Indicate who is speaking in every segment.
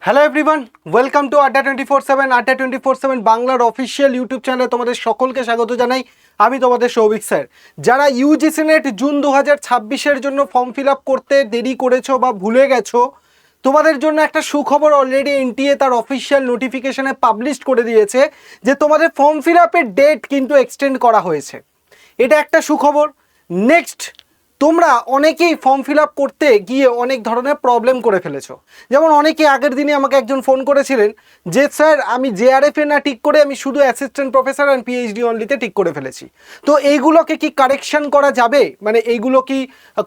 Speaker 1: Hello everyone, welcome to আড্ডা 24/7 আড্ডা 24/7 বাংলার অফিসিয়াল ইউটিউব চ্যানেলে তোমাদের সকলকে স্বাগত জানাই। আমি তোমাদের সৌভিক স্যার। যারা ইউজিসি নেট জুন 2026-এর জন্য ফর্ম ফিল আপ করতে দেরি করেছো বা ভুলে গেছো, তোমাদের জন্য একটা সুখবর অলরেডি এনটিএ তার অফিসিয়াল নোটিফিকেশনে পাবলিশ করে দিয়েছে যে তোমাদের ফর্ম ফিল আপের ডেট কিন্তু এক্সটেন্ড করা হয়েছে। এটা একটা সুখবর। নেক্সট, তোমরা অনেকেই ফর্ম ফিল আপ করতে গিয়ে অনেক ধরনের প্রবলেম করে ফেলেছো। যেমন অনেকে আগের দিনে আমাকে একজন ফোন করেছিলেন যে স্যার আমি জেআরএফে না ঠিক করে আমি শুধু অ্যাসিস্ট্যান্ট প্রফেসর অ্যান্ড পিএইচডি অনলিতে ঠিক করে ফেলেছি। তো এইগুলোকে কি কারেকশন করা যাবে? মানে এইগুলো কি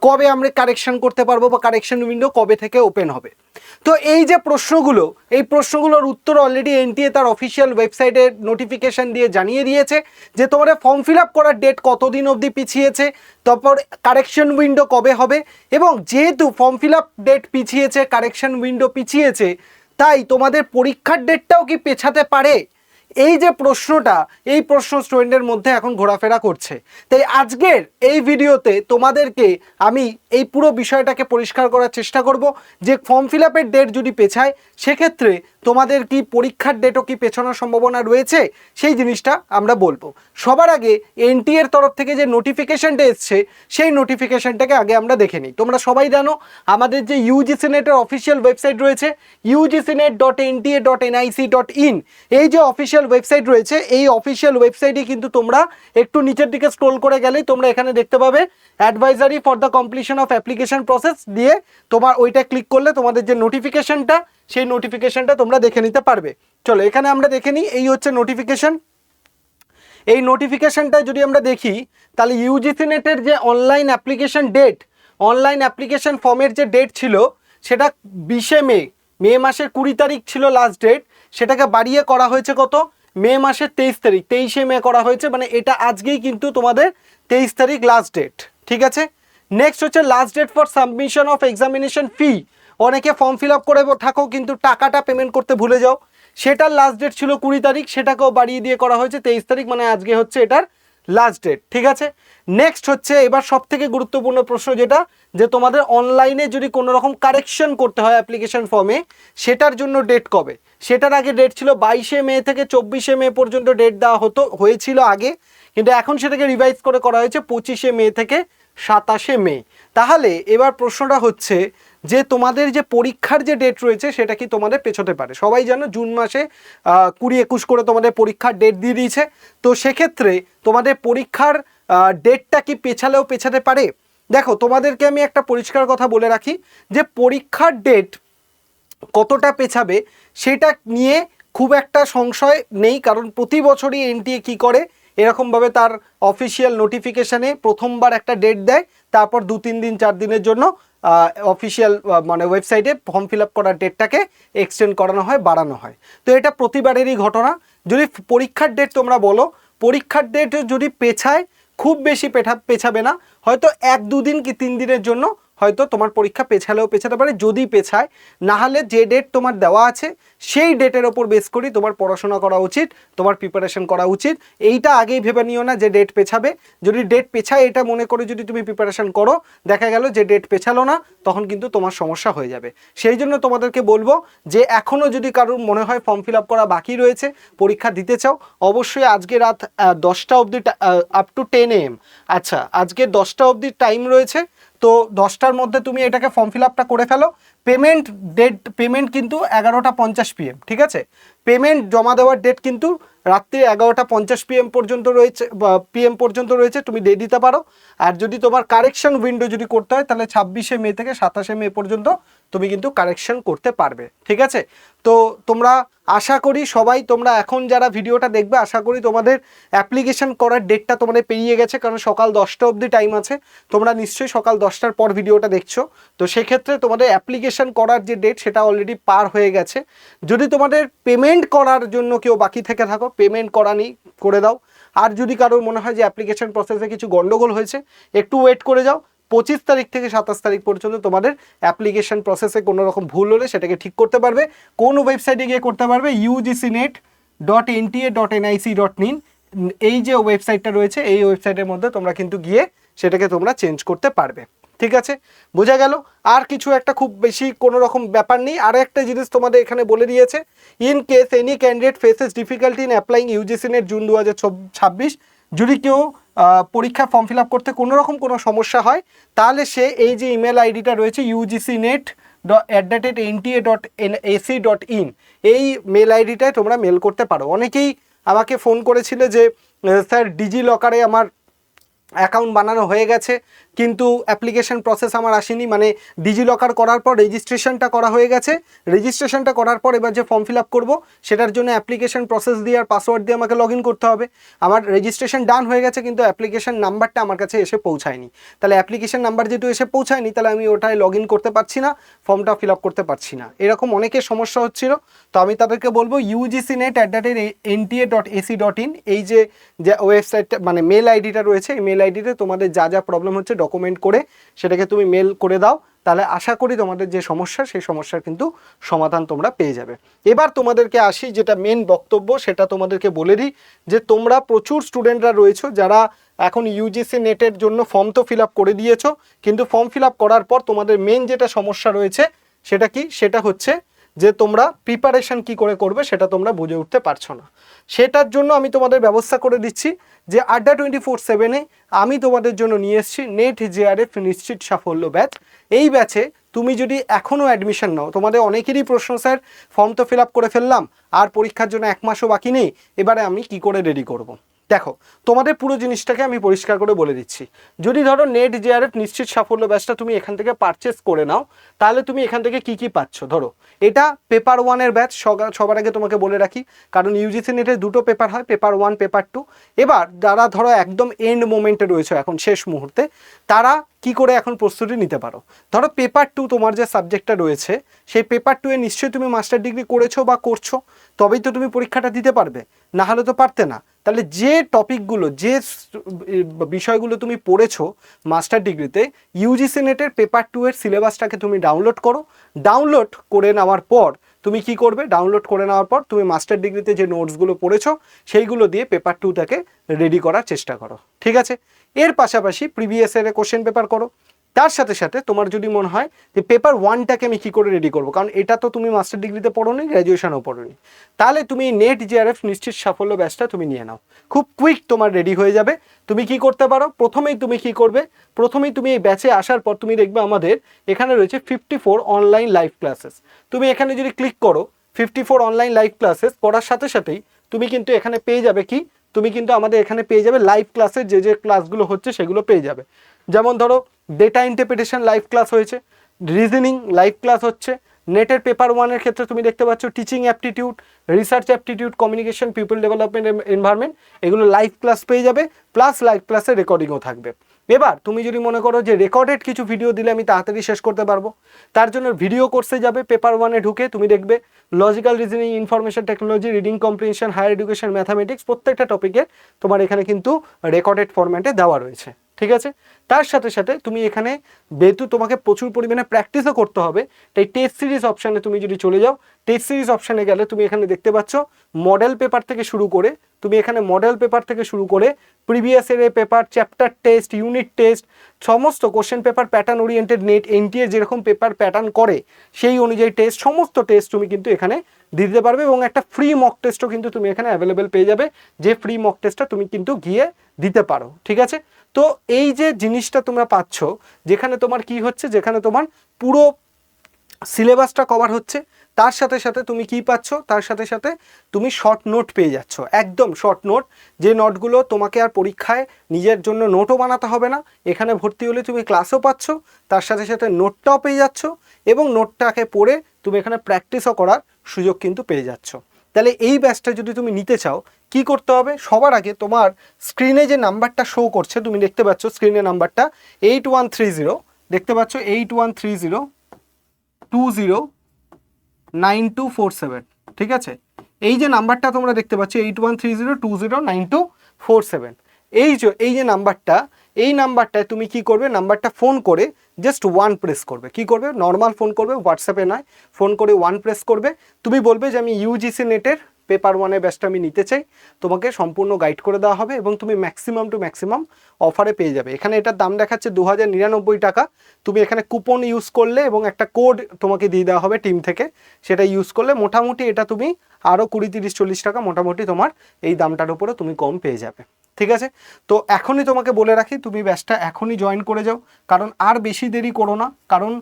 Speaker 1: কবে আমরা কারেকশন করতে পারবো বা কারেকশন উইন্ডো কবে থেকে ওপেন হবে? তো এই যে প্রশ্নগুলো, এই প্রশ্নগুলোর উত্তর অলরেডি এনটিএ তার অফিসিয়াল ওয়েবসাইটে নোটিফিকেশন দিয়ে জানিয়ে দিয়েছে যে তোমাদের ফর্ম ফিল আপ করার ডেট কতদিন অবধি পিছিয়েছে, তারপর কারেকশন উইন্ডো কবে হবে। এবং যেহেতু ফর্ম ফিল আপ ডেট পিছিয়েছে, কারেকশন উইন্ডো পিছিয়েছে, তাই তোমাদের পরীক্ষার ডেটটাও কি পেছাতে পারে? এই যে প্রশ্নটা, এই প্রশ্ন স্টুডেন্টের মধ্যে এখন ঘোরাফেরা করছে। তাই আজকের এই ভিডিওতে তোমাদেরকে আমি এই পুরো বিষয়টাকে পরিষ্কার করার চেষ্টা করব যে ফর্ম ফিল আপের ডেট যদি পেছায় সেক্ষেত্রে তোমাদের কি পরীক্ষার ডেটও কি পেছানোর সম্ভাবনা রয়েছে, সেই জিনিসটা আমরা বলবো। সবার আগে এনটিএ এর তরফ থেকে যে নোটিফিকেশনটা এসছে সেই নোটিফিকেশনটাকে আগে আমরা দেখে নিই। তোমরা সবাই জানো আমাদের যে ইউজিসি নেটের অফিসিয়াল ওয়েবসাইট রয়েছে ugcnet.nta.nic.in, এই যে অফিসিয়াল ওয়েবসাইট রয়েছে এই অফিসিয়াল ওয়েবসাইটে কিন্তু তোমরা একটু নিচের দিকে স্ক্রোল করে গেলেই তোমরা এখানে দেখতে পাবে advisory for the completion of application process দিয়ে তোমার ওইটা ক্লিক করলে তোমাদের যে নোটিফিকেশনটা সেই নোটিফিকেশনটা তোমরা দেখে নিতে পারবে। চলো এখানে আমরা দেখে নিই। এই হচ্ছে নোটিফিকেশন। এই নোটিফিকেশনটা যদি আমরা দেখি তাহলে ইউজিসি নেটের যে online application date, online application ফর্মের যে ডেট ছিল সেটা 20 মে মাসের 20 তারিখ ছিল লাস্ট ডেট, সেটাকে বাড়িয়ে করা হয়েছে কত, মে মাসের 23 তারিখ, 23 মে করা হয়েছে। মানে এটা আজকেই কিন্তু তোমাদের 23 তারিখ লাস্ট ডেট, ঠিক আছে। নেক্সট হচ্ছে last date for submission of examination fee. অনেকে ফর্ম ফিল আপ করে থাকো কিন্তু টাকাটা পেমেন্ট করতে ভুলে যাও, সেটার লাস্ট ডেট ছিল 20 তারিখ, সেটাকেও বাড়িয়ে দিয়ে করা হয়েছে 23 তারিখ, মানে আজকে হচ্ছে এটার লাস্ট ডেট, ঠিক আছে। নেক্সট হচ্ছে এবার সব থেকে গুরুত্বপূর্ণ প্রশ্ন যেটা, যে তোমাদের অনলাইনে যদি কোনো রকম কারেকশন করতে হয় অ্যাপ্লিকেশন ফর্মে সেটার জন্য ডেট কবে। সেটার আগে ডেট ছিল 22 মে থেকে 24 মে পর্যন্ত ডেট দেওয়া হয়েছিল আগে, কিন্তু এখন সেটাকে রিভাইজ করে করা হয়েছে 25 মে থেকে 27 মে। তাহলে এবার প্রশ্নটা হচ্ছে যে তোমাদের যে পরীক্ষার যে ডেট রয়েছে সেটা কি তোমাদের পেছোতে পারে? সবাই জানো জুন মাসে 20-21 করে তোমাদের পরীক্ষার ডেট দিয়ে দিয়েছে। তো সেক্ষেত্রে তোমাদের পরীক্ষার ডেটটা কি পেছালেও পেছাতে পারে? দেখো তোমাদেরকে আমি একটা পরিষ্কার কথা বলে রাখি যে পরীক্ষার ডেট কতটা পেছাবে সেটা নিয়ে খুব একটা সংশয় নেই, কারণ প্রতি বছরই এনটিএ কী করে এরকমভাবে তার অফিসিয়াল নোটিফিকেশানে প্রথমবার একটা ডেট দেয়, তারপর 2-3 দিন 4 দিনের জন্য অফিসিয়াল মানে ওয়েবসাইটে ফর্ম ফিল আপ করার ডেটটাকে এক্সটেন্ড করানো হয়, বাড়ানো হয়। তো এটা প্রতিবারেরই ঘটনা। যদি পরীক্ষার ডেট তোমরা বলো, পরীক্ষার ডেট যদি পেছায় খুব বেশি পেছাবে না, হয়তো 1-2 দিন কি 3 দিনের জন্য হয়তো তোমার পরীক্ষা পেছালেও পেছাতে পারে যদি পেছায়। না হলে যে ডেট তোমার দেওয়া আছে সেই ডেটের ওপর বেস করেই তোমার পড়াশোনা করা উচিত, তোমার প্রিপারেশন করা উচিত। এইটা আগেই ভেবে নিও না যে ডেট পেছাবে। যদি ডেট পেছায় এটা মনে করে যদি তুমি প্রিপারেশন করো, দেখা গেল যে ডেট পেছালো না, তখন কিন্তু তোমার সমস্যা হয়ে যাবে। সেই জন্য তোমাদেরকে বলবো যে এখনও যদি কারোর মনে হয় ফর্ম ফিল আপ করা বাকি রয়েছে, পরীক্ষা দিতে চাও, অবশ্যই আজকে রাত 10টা অবধি আপ টু 10 AM, আচ্ছা আজকে 10টা অবধি টাইম রয়েছে। তো 10টার মধ্যে তুমি এটাকে ফর্ম ফিল আপটা করে ফেলো। পেমেন্ট কিন্তু 11টা 50 PM, ঠিক আছে। পেমেন্ট জমা দেওয়ার ডেট কিন্তু রাত্রি 11টা 50 PM পর্যন্ত রয়েছে, PM পর্যন্ত রয়েছে, তুমি দিয়ে দিতে পারো। আর যদি তোমার কারেকশন উইন্ডো যদি করতে হয় তাহলে 26 মে থেকে 27 মে পর্যন্ত তুমি কিন্তু কারেকশন করতে পারবে, ঠিক আছে। তো তোমরা আশা করি সবাই, তোমরা এখন যারা ভিডিওটা দেখবে আশা করি তোমাদের অ্যাপ্লিকেশন করার ডেটটা তোমাদের পেরিয়ে গেছে, কারণ সকাল 10টা অবধি টাইম আছে। তোমরা নিশ্চয়ই সকাল 10টার পর ভিডিওটা দেখছো। তো সেক্ষেত্রে তোমাদের অ্যাপ্লিকেশন করার যে ডেট সেটা অলরেডি পার হয়ে গেছে। যদি তোমাদের পেমেন্ট করার জন্য কেউ বাকি থেকে থাকো, পেমেন্ট করা নেই করে দাও। আর যদি কারোর মনে হয় যে অ্যাপ্লিকেশন প্রসেসে কিছু গন্ডগোল হয়েছে, একটু ওয়েট করে যাও। 25 তারিখ থেকে 27 তারিখ পর্যন্ত তোমাদের অ্যাপ্লিকেশন প্রসেসে কোনো রকম ভুল হলে সেটাকে ঠিক করতে পারবে। কোন ওয়েবসাইটে গিয়ে করতে পারবে? ugcnet.nta.nic.in, এই যে ওয়েবসাইটটা রয়েছে এই ওয়েবসাইটের মধ্যে তোমরা কিন্তু গিয়ে সেটাকে তোমরা চেঞ্জ করতে পারবে। ঠিক আছে, বোঝা গেল? আর কিছু একটা খুব বেশি কোনো রকম ব্যাপার নেই। আর একটা জিনিস তোমাদের এখানে বলে দিয়েছে, in case any candidate faces difficulty in applying UGC net June 2026, যদি কেউ পরীক্ষা ফর্ম ফিল আপ করতে কোনো রকম কোনো সমস্যা হয়, তাহলে সে এই যে ইমেল আইডিটা রয়েছে ugcnet@nta.ac.in, এই মেল আইডিটায় তোমরা মেল করতে পারো। অনেকেই আমাকে ফোন করেছিলে যে স্যার ডিজি লকারে আমার অ্যাকাউন্ট বানানো হয়ে গেছে কিন্তু অ্যাপ্লিকেশন প্রসেস আমার আসেনি, মানে ডিজি লকার করার পর রেজিস্ট্রেশনটা করা হয়ে গেছে, রেজিস্ট্রেশনটা করার পর এবার যে ফর্ম ফিল আপ করবো সেটার জন্য অ্যাপ্লিকেশন প্রসেস দিয়ে আর পাসওয়ার্ড দিয়ে আমাকে লগ ইন করতে হবে। আমার রেজিস্ট্রেশন ডান হয়ে গেছে কিন্তু অ্যাপ্লিকেশন নাম্বারটা আমার কাছে এসে পৌঁছায়নি, তাহলে অ্যাপ্লিকেশন নাম্বার যেহেতু এসে পৌঁছায়নি তাহলে আমি ওটায় লগ ইন করতে পারছি না, ফর্মটা ফিল আপ করতে পারছি না। এরকম অনেকের সমস্যা হচ্ছিল, তো আমি তাদেরকে বলবো ugcnet@nta.ac.in এই যে ওয়েবসাইটটা মানে মেল আইডিটা রয়েছে, এই মেল আইডিতে তোমাদের যা যা প্রবলেম হচ্ছে ডকুমেন্ট করে সেটাকে তুমি মেল করে দাও, তাহলে আশা করি তোমাদের যে সমস্যা সেই সমস্যার কিন্তু সমাধান তোমরা পেয়ে যাবে। এবার তোমাদেরকে আসি, যেটা মেন বক্তব্য সেটা তোমাদেরকে বলে দিই যে তোমরা প্রচুর স্টুডেন্টরা রয়েছো যারা এখন ইউজিসি নেটের জন্য ফর্ম তো ফিল আপ করে দিয়েছো, কিন্তু ফর্ম ফিল আপ করার পর তোমাদের মেন যেটা সমস্যা রয়েছে সেটা কি, সেটা হচ্ছে যে তোমরা প্রিপারেশন কি করে করবে সেটা তোমরা বুঝে উঠতে পারছো না। সেটার জন্য আমি তোমাদের ব্যবস্থা করে দিচ্ছি যে আড্ডা 24/7-এ আমি তোমাদের জন্য নিয়ে এসেছি নেট জেআরএফ নিশ্চিত সাফল্য ব্যাচ। এই ব্যাচে তুমি যদি এখনও অ্যাডমিশন নাও, তোমাদের অনেকেরই প্রশ্ন স্যার ফর্ম তো ফিল আপ করে ফেললাম আর পরীক্ষার জন্য 1 মাসও বাকি নেই, এবারে আমি কি করে রেডি করব। দেখো তোমাদের পুরো জিনিসটাকে আমি পরিষ্কার করে বলে দিচ্ছি। যদি ধরো নেট জেআরএফ নিশ্চিত সাফল্য ব্যাচটা তুমি এখান থেকে পারচেস করে নাও, তাহলে তুমি এখান থেকে কি কি পাচ্ছ। ধরো এটা পেপার 1-এর ব্যাচ, সবার আগে তোমাকে বলে রাখি, কারণ ইউজিসি নেটের দুটো পেপার হয়, পেপার 1 পেপার 2। এবার যারা ধরো একদম এন্ড মোমেন্টে রয়েছে, এখন শেষ মুহূর্তে, তারা কি করে এখন প্রস্তুতি নিতে পারো। ধরো পেপার 2 তোমার যে সাবজেক্টটা রয়েছে সেই পেপার 2-এ নিশ্চয়ই তুমি মাস্টার ডিগ্রি করেছো বা করছো, তবেই তো তুমি পরীক্ষাটা দিতে পারবে, না হলে তো পারতে না। তাহলে যে টপিকগুলো যে বিষয়গুলো তুমি পড়েছো মাস্টার ডিগ্রিতে, ইউজিসি নেটের পেপার 2-এর সিলেবাসটাকে তুমি ডাউনলোড করো। ডাউনলোড করে নেওয়ার পর তুমি কি করবে, ডাউনলোড করে নেওয়ার পর তুমি মাস্টার ডিগ্রিতে যে নোটসগুলো পড়েছো সেইগুলো দিয়ে পেপার 2টাকে রেডি করার চেষ্টা করো, ঠিক আছে। এর পাশাপাশি প্রিভিয়াস ইয়ারে কোশ্চেন পেপার করো। তার সাথে সাথে তোমার যদি মনে হয় যে পেপার 1টাকে আমি কী করে রেডি করবো, কারণ এটা তো তুমি মাস্টার ডিগ্রিতে পড়োনি, গ্র্যাজুয়েশনও পড়োনি, তাহলে তুমি নেট জেআরএফ নিশ্চিত সাফল্য ব্যাচটা তুমি নিয়ে নাও, খুব কুইক তোমার রেডি হয়ে যাবে। তুমি কি করতে পারো, প্রথমেই তুমি কি করবে, প্রথমেই তুমি এই ব্যাচে আসার পর তুমি দেখবে আমাদের এখানে রয়েছে 54 অনলাইন লাইভ ক্লাসেস। তুমি এখানে যদি ক্লিক করো 54 অনলাইন লাইভ ক্লাসেস করার সাথে সাথেই তুমি কিন্তু এখানে পেয়ে যাবে কি, তুমি কিন্তু আমাদের এখানে পেয়ে যাবে লাইভ ক্লাসের যে যে ক্লাসগুলো হচ্ছে সেগুলো পেয়ে যাবে। যেমন ধরো ডেটা ইন্টারপ্রিটেশন লাইভ ক্লাস হয়েছে, রিজনিং লাইভ ক্লাস হচ্ছে, নেটের পেপার 1-এর ক্ষেত্রে তুমি দেখতে পাচ্ছ teaching aptitude, research aptitude, communication, people development, environment, এগুলো লাইভ ক্লাস পেয়ে যাবে, প্লাস লাইভ ক্লাসের রেকর্ডিংও থাকবে। এবার তুমি যদি মনে করো যে রেকর্ডেড কিছু ভিডিও দিলে আমি তাড়াতাড়ি শেষ করতে পারবো, তার জন্য ভিডিও কোর্সে যাবে, পেপার 1-এ ঢুকে তুমি দেখবে logical reasoning, information technology, reading comprehension, higher education, mathematics, প্রত্যেকটা টপিকে তোমার এখানে কিন্তু রেকর্ডেড ফরম্যাটে দেওয়া রয়েছে, ঠিক আছে। তার সাথে সাথে তুমি এখানে যেহেতু তোমাকে প্রচুর পরিমাণে প্র্যাকটিসও করতে হবে, তাই টেস্ট সিরিজ অপশানে তুমি যদি চলে যাও, টেস্ট সিরিজ অপশানে গেলে তুমি এখানে দেখতে পাচ্ছ মডেল পেপার থেকে শুরু করে, তুমি এখানে মডেল পেপার থেকে শুরু করে প্রিভিয়াস ইয়ারের paper, chapter test, unit test, সমস্ত question paper pattern oriented, NET NTA যেরকম পেপার প্যাটার্ন করে সেই অনুযায়ী টেস্ট, সমস্ত টেস্ট তুমি কিন্তু এখানে দিতে পারবে, এবং একটা ফ্রি মক টেস্টও কিন্তু তুমি এখানে অ্যাভেলেবেল পেয়ে যাবে, যে ফ্রি মক টেস্টটা তুমি কিন্তু গিয়ে দিতে পারো, ঠিক আছে। তো এই যে জিনিসটা তোমরা পাচ্ছ, যেখানে তোমার কি হচ্ছে, যেখানে তোমার পুরো সিলেবাসটা কভার হচ্ছে, তার সাথে সাথে তুমি কি পাচ্ছ, তার সাথে সাথে তুমি শর্ট নোট পেয়ে যাচ্ছ, একদম শর্ট নোট, যে নোটগুলো তোমাকে আর পরীক্ষায় নিজের জন্য নোটও বানাতে হবে না, এখানে ভর্তি হলে তুমি ক্লাসও পাচ্ছ, তার সাথে সাথে নোটটাও পেয়ে যাচ্ছ, এবং নোটটাকে পড়ে তুমি এখানে প্র্যাকটিসও করার সুযোগ কিন্তু পেয়ে যাচ্ছ। তাহলে এই ব্যাচটা যদি তুমি নিতে চাও কি করতে হবে, সবার আগে তোমার স্ক্রিনে যে নাম্বারটা শো করছে, তুমি দেখতে পাচ্ছ স্ক্রিনে নাম্বারটা 8130, দেখতে পাচ্ছ 8130209247, ঠিক আছে। এই যে নাম্বারটা তোমরা দেখতে পাচ্ছ 8130209247, এই যে নাম্বারটা, এই নাম্বারটায় তুমি কি করবে, নাম্বারটা ফোন করে জাস্ট 1 প্রেস করবে, কি করবে, নর্মাল ফোন করবে, হোয়াটসঅ্যাপে নয়, ফোন করে 1 প্রেস করবে, তুমি বলবে যে আমি ইউজিসি নেটের পেপার ওয়ানের ব্যাচটা আমি নিতে চাই, তোমাকে সম্পূর্ণ গাইড করে দেওয়া হবে এবং তুমি ম্যাক্সিমাম টু ম্যাক্সিমাম অফারে পেয়ে যাবে। এখানে এটার দাম দেখাচ্ছে 2099 টাকা। তুমি এখানে কুপন ইউজ করলে এবং একটা কোড তোমাকে দিয়ে দেওয়া হবে টিম থেকে, সেটা ইউজ করলে মোটামুটি এটা তুমি আরও 20, 30, 40 টাকা মোটামুটি তোমার এই দামটার উপরে তুমি কম পেয়ে যাবে। ঠিক আছে, তো এখনই তোমাকে বলে রাখি তুমি ব্যাচটা এখনই জয়েন করে যাও, কারণ আর বেশি দেরি করো না। কারণ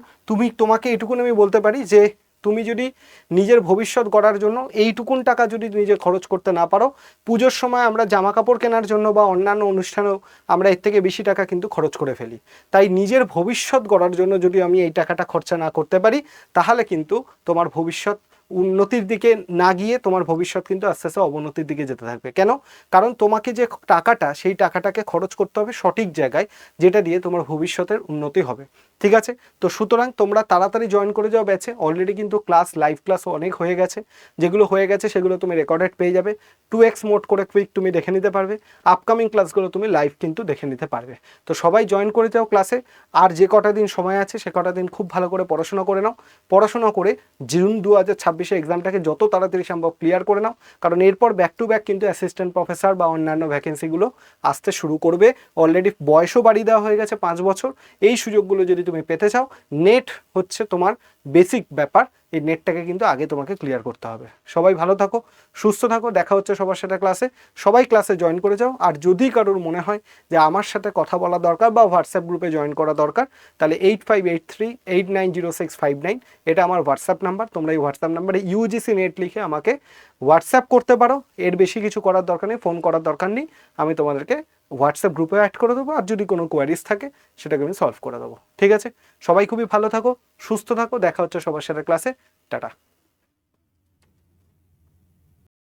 Speaker 1: তোমাকে এটুকুন আমি বলতে পারি যে তুমি যদি নিজের ভবিষ্যৎ গড়ার জন্য এইটুকুন টাকা যদি নিজে খরচ করতে না পারো, পুজোর সময় আমরা জামা কাপড় কেনার জন্য বা অন্যান্য অনুষ্ঠানেও আমরা এর থেকে বেশি টাকা কিন্তু খরচ করে ফেলি। তাই নিজের ভবিষ্যৎ গড়ার জন্য যদি আমি এই টাকাটা খরচা না করতে পারি, তাহলে কিন্তু তোমার ভবিষ্যৎ উন্নতির দিকে না গিয়ে তোমার ভবিষ্যৎ কিন্তু আস্তে আস্তে অবনতির দিকে যেতে থাকবে। কেন? কারণ তোমাকে যে টাকাটা, সেই টাকাটাকে খরচ করতে হবে সঠিক জায়গায়, যেটা দিয়ে তোমার ভবিষ্যতের উন্নতি হবে। ঠিক আছে, তো সুতরাং তোমরা তাড়াতাড়ি জয়েন করে যাও ব্যাচে। অলরেডি কিন্তু ক্লাস, লাইভ ক্লাস অনেক হয়ে গেছে, যেগুলো হয়ে গেছে সেগুলো তুমি রেকর্ডেড পেয়ে যাবে। 2x মোড করে কুইক তুমি দেখে নিতে পারবে, আপকামিং ক্লাসগুলো তুমি লাইভ কিন্তু দেখে নিতে পারবে। তো সবাই জয়েন করে যাও ক্লাসে। আর যে কটা দিন সময় আছে সে কটা দিন খুব ভালো করে পড়াশোনা করে নাও। পড়াশোনা করে জুন 2026 এক্সামটাকে যত তাড়াতাড়ি সম্ভব ক্লিয়ার করে নাও, কারণ এরপর ব্যাক টু ব্যাক কিন্তু অ্যাসিস্ট্যান্ট প্রফেসর বা অন্যান্য ভ্যাকেন্সিগুলো আসতে শুরু করবে। অলরেডি বয়সও বাড়িয়ে দেওয়া হয়ে গেছে 5 বছর। এই সুযোগগুলো যদি তুমি পেতে চাও, নেট হচ্ছে তোমার বেসিক ব্যাপার, এই নেটটাকে কিন্তু আগে তোমাকে ক্লিয়ার করতে হবে। সবাই ভালো থাকো, সুস্থ থাকো, দেখা হচ্ছে সবার সাথে ক্লাসে। সবাই ক্লাসে জয়েন করে যাও। আর যদি কারোর মনে হয় যে আমার সাথে কথা বলা দরকার বা হোয়াটসঅ্যাপ গ্রুপে জয়েন করা দরকার, তাহলে 8583890659 এটা আমার হোয়াটসঅ্যাপ নাম্বার। তোমরা এই হোয়াটসঅ্যাপ নাম্বারে ইউজিসি নেট লিখে আমাকে হোয়াটসঅ্যাপ করতে পারো। এর বেশি কিছু করার দরকার নেই, ফোন করার দরকার নেই। আমি তোমাদেরকে হোয়াটসঅ্যাপ গ্রুপে অ্যাড করে দেবো, আর যদি কোনো কোয়ারিজ থাকে সেটাকে আমি সলভ করে দেবো। ঠিক আছে, সবাই খুবই ভালো থাকো, সুস্থ থাকো, দেখা হচ্ছে সবার সাথে ক্লাসে। টাটা।